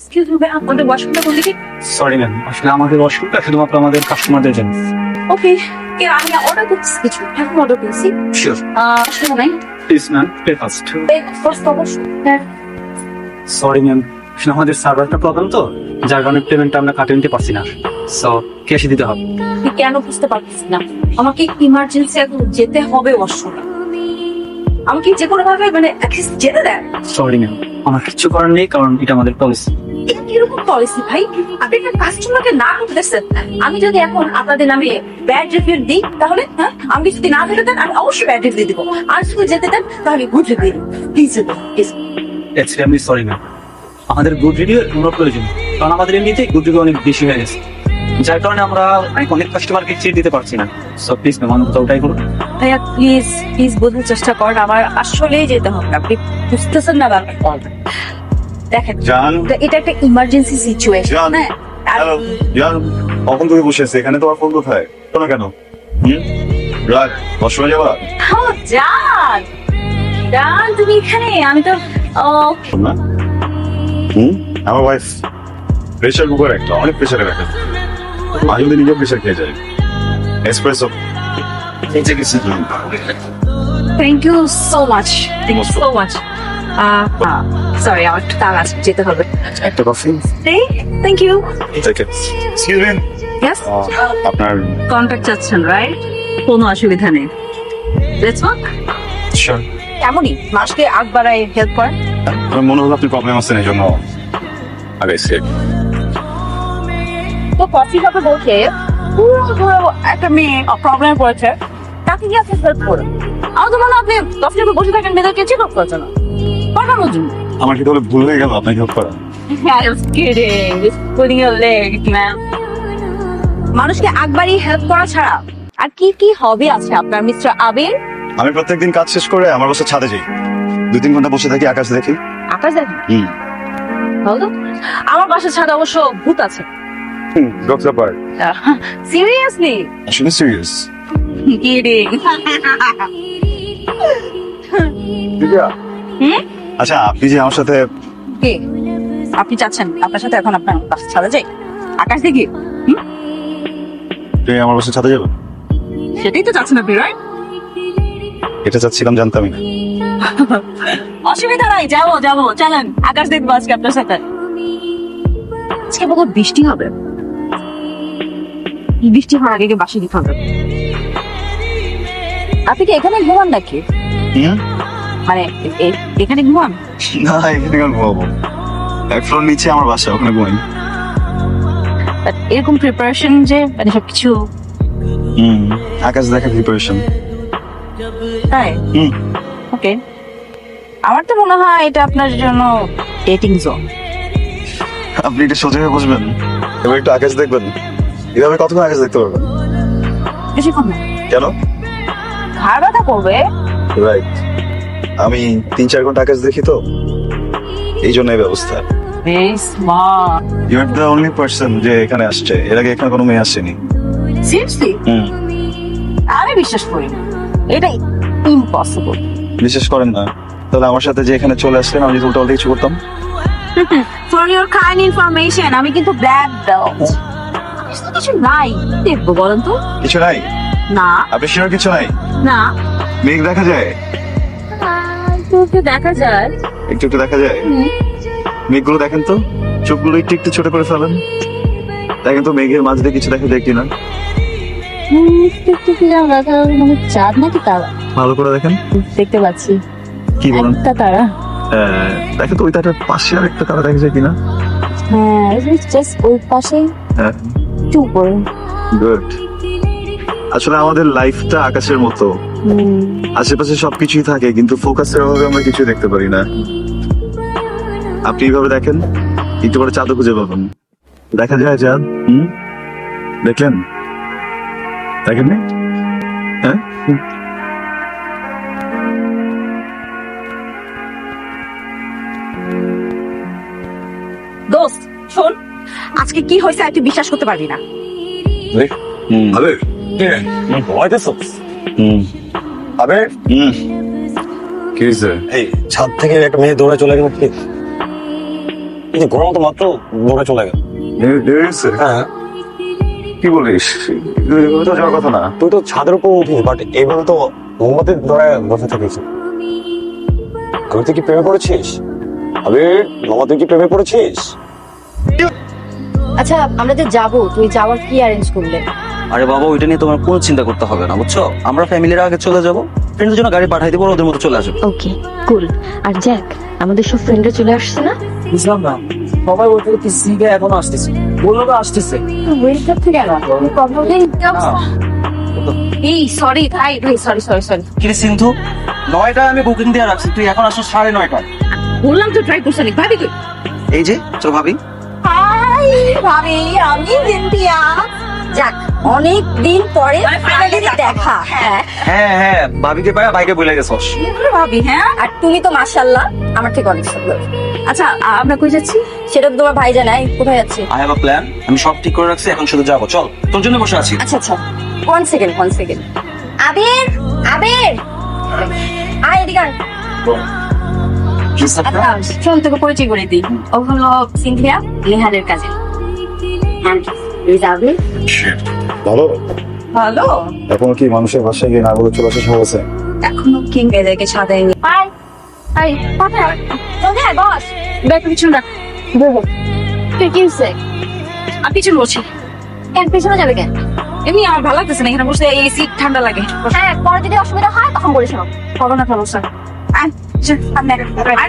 Excuse me, আমাদের ওয়াশরুমটা কোন দিকে? সরি ম্যাম, আসলে আমাদের ওয়াশরুমটা শুধুমাত্র আমাদের কাস্টমারদের জন্য। ওকে, কে আমি অর্ডার করছি কিছু। এখন অর্ডার করছি। শিওর। আসলে নাই। Please ma'am, pay first. First অবশ্যই। হ্যাঁ। সরি ম্যাম, আসলে আমাদের সার্ভারটা প্রবলেম তো, যার কারণে পেমেন্টটা আমরা কাটিয়ে নিতে পারছি না। সো ক্যাশে দিতে হবে। তুই কেন বুঝতে পারছিস না? আমাকে ইমার্জেন্সি এখন যেতে হবে ওয়াশরুমে। আমাকে যে কোনো ভাবে মানে অ্যাটলিস্ট যেতে দেয়। সরি ম্যাম, আমার কিছু করার নেই, কারণ এটা আমাদের পলিসি। এটা কিরকম পলিসি ভাই? আপনি একটা কাস্টমারকে না করতেছেন। আমি যদি এখন আপনাদের নামে ব্যাড রিভিউ দিই তাহলে হ্যাঁ, আমি যদি না যেতে দেন আমি অবশ্যই ব্যাড রিভিউ দিব। আর যদি যেতে দেন তাহলে গুড রিভিউ দিই। Please please. Extremely sorry ma'am, আমাদের গুড রিভিউ কোনো প্রয়োজন নেই, কারণ আমাদের এমনিতেই গুড রিভিউ অনেক বেশি হয়ে গেছে, যার কারণে আমরা অনেক কাস্টমারকে চিট দিতে পারছি না। সো প্লিজ ম্যাম, আমাদের ওটাই করুন। ভাইয়া প্লিজ প্লিজ বোঝার চেষ্টা করেন, আমার আসলেই যেতে হবে। আপনি বুঝতেছেন না ব্যাপারটা। দেখেন জান, এটা একটা ইমার্জেন্সি সিচুয়েশন। জান, হ্যাঁ হ্যালো জান, কখন থেকে বসে আছে এখানে? তোমার ফোন কোথায়? শোনো কেন? রাত 10 যাবা? জান জান, তুমি এখানে? আমি তো শোন না, আমার ওয়াইফ প্রেশার কুকার একটা অনেক প্রেশারে রাখে, মাঝে মধ্যে নিজেও প্রেশার খেয়ে যায়। Espresso thank you so much, thank you so much. Sorry, আমার একটু তাড়া আছে, যেতে হবে। একটা coffee. Thank you. Excuse me, yes, আপনার কন্ট্যাক্ট চাচ্ছেন রাইট? কোনো অসুবিধা নেই, লেটস ওয়ার্ক। শিওর। এমনই মানুষকে আগ বাড়ায় হেল্প করেন। আমার মনে হলো আপনি প্রবলেম আছেন, এই জন্য আগে এসে তো কফি শপে বসে পুরো ধরো একটা মেয়ে প্রবলেমে পড়েছে, তাকে কি আপনি হেল্প করেন? আমার তো মনে হয় আপনি কফি শপে বসে থাকেন মেয়েদেরকে চেক আপ করছেন না, পাঠানোর জন্য। আমার কি তাহলে ভুল হয়ে গেল আপনাকে হেল্প করা? I was kidding. Just putting your leg, man. মানুষকে আগ বাড়িয়ে হেল্প করা ছাড়া আর কি কি হবি আছে আপনার মিস্টার আবির? আমি প্রত্যেকদিন কাজ শেষ করে আমার বাসার ছাদে যাই, 2-3 ঘন্টা বসে থাকি, আকাশ দেখি। আকাশ দেখেন? বলো, আমার বাসার ছাদে অবশ্য ভূত আছে। Doctor park seriously? আসলে সিরিয়াস। কিডিং। আচ্ছা, আপনি যে আমার সাথে কি আপনি চাচ্ছেন আপনার সাথে এখন আপনার বাসার ছাদে যাই আকাশ দেখি? আপনি আমার বাসার ছাদে যাবেন? সেটাই তো চাচ্ছেন আপনি, রাইট? এটা চাচ্ছিলাম, জানতামই না। অসুবিধা নাই, যাবো যাবো, চলেন আকাশ দেখবো আজকে আপনার সাথে। আজকে বোধহয় বৃষ্টি হবে, বৃষ্টি হওয়ার আগে বাসি দিতে হবে। আপনি কি এখানে ঘুমান নাকি? মানে এখানে ঘুমান? না, এখানে কেন ঘুমাবো? এক ফ্লোর নিচে আমার বাসা, ওখানে ঘুমাই। But এরকম প্রিপারেশন যে মানে সবকিছু আকাশ দেখা প্রিপারেশন। তাই? ওকে, আমার তো মনে হয় এটা আপনার জন্য ডেটিং জোন। আপনি এটা সোজা হয়ে বসবেন, এবার একটু আকাশ দেখবেন। এভাবে কতক্ষণ আকাশ দেখতে পারবেন? বেশিক্ষণ না, কেন? ঘাড় ব্যথা করবে। রাইট, আমি 3-4 ঘন্টা আকাশ দেখি তো, এই জন্য এই ব্যবস্থা। বেশ smart. You are the only person যে এখানে আসছে, এর আগে এখানে কোনো মেয়ে আসেনি। সিরিয়াসলি? আমি বিশ্বাস করি না, এটা ইম্পসিবল। বিশ্বাস করেন না? তাহলে আমার সাথে যে এখানে চলে আসলেন, আমি যদি উল্টো কিছু করতাম। ফর ইওর কাইন্ড ইনফরমেশন, আমি কিন্তু ব্ল্যাক বেল্ট। কিছু নাই, দেখবো বলেন তো? কিছু নাই? না। আপনি শিওর কিছু নাই? না। মেঘ দেখা যায়? তোকে দেখা যায়, একটু একটু দেখা যায়। মেঘগুলো দেখেন তো, চোখগুলো একটু একটু ছোট করে ফেলেন, দেখেন তো মেঘের মাঝ দিয়ে কিছু দেখা যায় কিনা। মানে চাঁদ নাকি তারা? ভালো করে দেখেন। দেখতে পাচ্ছি কি বলেন? একটা তারা। হ্যাঁ, দেখেন তো ওই তারার পাশে আর একটা তারা দেখা যায় কিনা। হ্যাঁ, জাস্ট ওই পাশে হ্যাঁ, একটু উপরে। গুড। আসলে আমাদের লাইফটা আকাশের মতো, আশেপাশে সবকিছুই থাকে কিন্তু ফোকাসের অভাবে আমরা কিছু দেখতে পারি না। আপনি এইভাবে দেখেন, একটু পরে চাঁদও খুঁজে পাবেন। দেখা যায় চাঁদ? দেখলেন? দেখেননি? হ্যাঁ, দোস্ত শোন, আজকে কি হয়েছে আর তুই বিশ্বাস করতে পারবি না। আবে আবে কি হয়েছে? এই ছাদ থেকে একটা মেয়ে দৌড়ে চলে গেল। এই যে গরম তো মাত্র দৌড়ে চলে গেল। হ্যাঁ, কি বলিস? এভাবে তো যাওয়ার কথা না। তুই তো ছাদের উপর উঠিস, বাট এইভাবে তো মোমবাতি ধরে বসে থাকিস। আমি তুই কি প্রেমে পড়েছিস? আবির, মামা তুই কি প্রেমে পড়েছিস? আচ্ছা আমরা যে যাবো, তুই যাওয়ার কি অ্যারেঞ্জ করলে? আরে বাবা, ওইটা নিয়ে তোমার কোনো চিন্তা করতে হবে না, বুঝছো? আমরা ফ্যামিলির আগে চলে যাবো, ফ্রেন্ডদের জন্য গাড়ি পাঠাই দেবো, ওদের মতো চলে আসবে। ওকে কুল। আর জ্যাক, আমাদের সব ফ্রেন্ডরা চলে আসছে না? বুঝলাম না, সবাই বলতে সিঙ্গে এখনো আসতেছে, বললো তো আসতেছে। ওয়েলকাম থেকে গেল এই সরি ভাই, সরি সরি সরি। কি রে সিন্ধু, 9টায় আমি বুকিং দিয়ে রাখছি, তুই এখন আসো 9:30। বললাম তো ট্রাই করছিস ভাবি তুই। এই যে তোর ভাবি। হাই ভাবি, আমি সিনথিয়া। যাক, অনেক দিন পরে ফাইনালি দেখা। হ্যাঁ হ্যাঁ, ভাবিকে পায় বাইকে বলে গেছস। ভাবি, হ্যাঁ। আর তুমি তো মাশাআল্লাহ আমার থেকে অনেক সুন্দর। আচ্ছা আমরা কই যাচ্ছি সেটা তো তোমার ভাই জানাই। কোথায় যাচ্ছি? আই হ্যাভ আ প্ল্যান, আমি সব ঠিক করে রাখছি, এখন শুধু যাবো। চল, তোর জন্য বসে আছি। আচ্ছা আচ্ছা, ওয়ান সেকেন্ড। আবির, আবির আয় এদিকে আয়। আচ্ছা চল তোকে পরিচয় করে দিই। ও হলো সিনথিয়া, নেহালের কাজে। ভালো। ভালো। এখনো কি মানুষের বাসায় গিয়ে না বলে চলে আসা সহজ আছে? এখনো কিং এদেরকে ছাদে নি। আয় আয় কোথায়? চল হ্যাঁ বস। ব্যাগ পিছনে রাখ। তুই কি হইছে? আমি পিছনে বসি। কেন পিছনে যাবে কেন? এমনি আমার ভালো লাগতেছে না এখানে বসে, এই সিট ঠান্ডা লাগে। হ্যাঁ, পরে যদি অসুবিধা হয় তখন বলিস না। করো না সমস্যা। আয়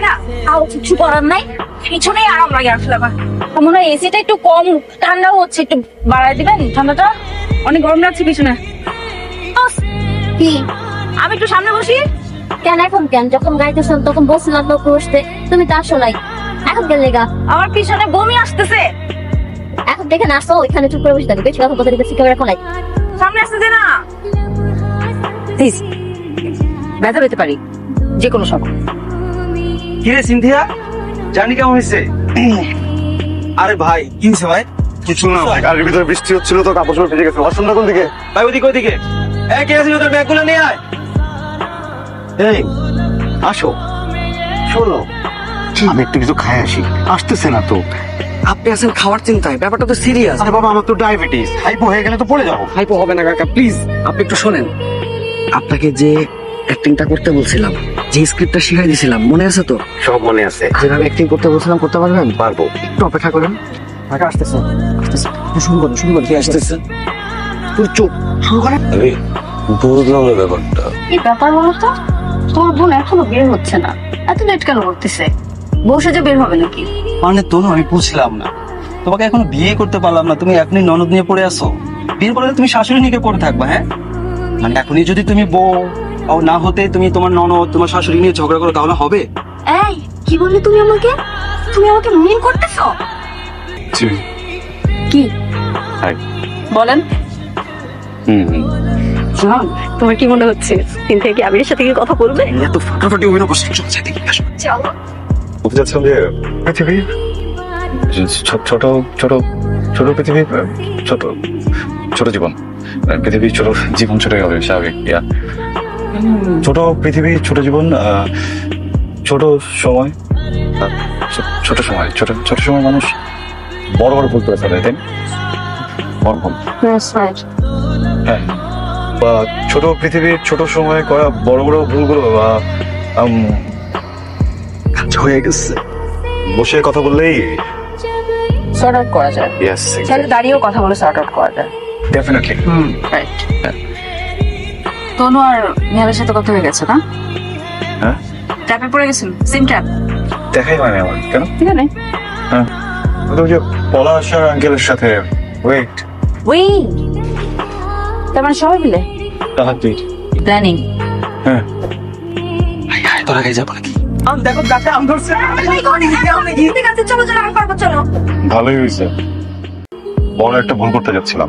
না, তাও কিছু করার নাই, পিছনেই আরাম লাগে আসলে আমার। মনে হয় এসিটা একটু কম ঠান্ডা হচ্ছে, একটু বাড়ায় দিবেন ঠান্ডাটা, অনেক গরম লাগছে পিছনে। কি? আমি একটু সামনে বসি। কেন এখন কেন? যখন গাইতেছিলাম তখন বলছিলাম লোক বসতে, তুমি তো আসো নাই। এখন কেন লেগা? আমার পিছনে বমি আসতেছে। এখন দেখে না আসো, ওইখানে চুপ করে বসে থাকবে। বেশি কথা বলতে দেখেছি কেউ এখন নাই। সামনে আসতেছে না, প্লিজ। ব্যথা পেতে পারি যে কোনো সময়। কি রে সিনথিয়া, জানি কেমন হয়েছে? আরে ভাই, কি হয়েছে ভাই? কিছু না, গাড়ির ভিতরে বৃষ্টি হচ্ছিল তো কাপড় চোপড় ভিজে গেছে। ওয়াশরুমটা কোন দিকে? ভাই ওদিকে ওদিকে। কে আছে তোর ব্যাগগুলো নিয়ে আয়। এই আসো, শোনো, আমি একটু কিছু খাই আসি। আসতেছে না তো। আপনি আছেন খাওয়ার চিন্তায়, ব্যাপারটা তো সিরিয়াস। আরে বাবা, আমার তো ডায়াবেটিস, হাইপো হয়ে গেলে তো পড়ে যাবো। হাইপো হবে না কাকা, প্লিজ আপনি একটু শোনেন। আপনাকে যে অ্যাক্টিংটা করতে বলছিলাম, যে স্ক্রিপ্টটা শিখাই দিয়েছিলাম, মনে আছে তো? সব মনে আছে। যেভাবে অ্যাক্টিং করতে বলছিলাম, করতে পারবেন? পারবো। একটু অপেক্ষা করেন। কাকা আসতেছে, আসতেছে। শুরু করুন। কি আসতেছে? তুই চুপ, শুরু করেন। আমি বুঝলাম না ব্যাপারটা। কি ব্যাপার বলো তো? তোমার বোন এখনো বের হচ্ছে না, এত লেট কেন করতেছে? বসে যে বের হবে নাকি? মানে তনু, আমি বুঝলাম না, তোমাকে এখনো বিয়ে করতে পারলাম না, তুমি এখনই ননদ নিয়ে পড়ে আসো। বিয়ে করলে তুমি শাশুড়ি নিয়ে পড়ে থাকবা, হ্যাঁ? মানে এখনই যদি তুমি বউ ও না হতে তুমি তোমার ননদ তোমার শাশুড়ি নিয়ে ঝগড়া করো, তাহলে হবে? এই কি বললে তুমি আমাকে? তুমি আমাকে মিন করতেছো? কি বলেন? শোনো, তোমার কি মনে হচ্ছে সিনথিয়া কি আবিরের সাথে কি কথা বলবে? এত ফাটাফাটি অভিনয় করছে, চল যাই দেখি, আসো। চলো। বলতে চাচ্ছিলাম যে পৃথিবী ছোট ছোট ছোট পৃথিবী, ছোট ছোট জীবন। পৃথিবী ছোট জীবন, ছোটই হবে স্বাভাবিক। ছোট পৃথিবী, ছোট জীবন, ছোট সময়, ছোট সময়, ছোট সময় মানুষ বড় বড় ভুল করে ফেলে, তাই না? বড় ভুল। হ্যাঁ, বা ছোট পৃথিবীর ছোট সময় করা বড় বড় ভুলগুলো বা হয়ে গেছে। বসে কথা বললেই সর্ট আউট করা যায়। ইয়েস, তাহলে দাঁড়িয়েও কথা বলে সর্ট আউট করা যায়। ডেফিনেটলি। রাইট। তনু আর নেহালের সাথে কথা হয়ে গেছে না? হ্যাঁ, ট্র্যাপে পড়ে গেছেন, সিম ট্র্যাপ। দেখাই মানে আমার কেন? ঠিক আছে। হ্যাঁ, ওই যে পলাশ আর আঙ্কেলের সাথে। ওয়েট, তার মানে সবাই মিলে তুই? প্ল্যানিং। হ্যাঁ, তোর আগে যাবো নাকি? দেখো কাকা, আম ধরছে। ঠিক আছে, চলো চলো, আমি পারবো, চলো। ভালোই হয়েছে। বড় একটা ভুল করতে যাচ্ছিলাম।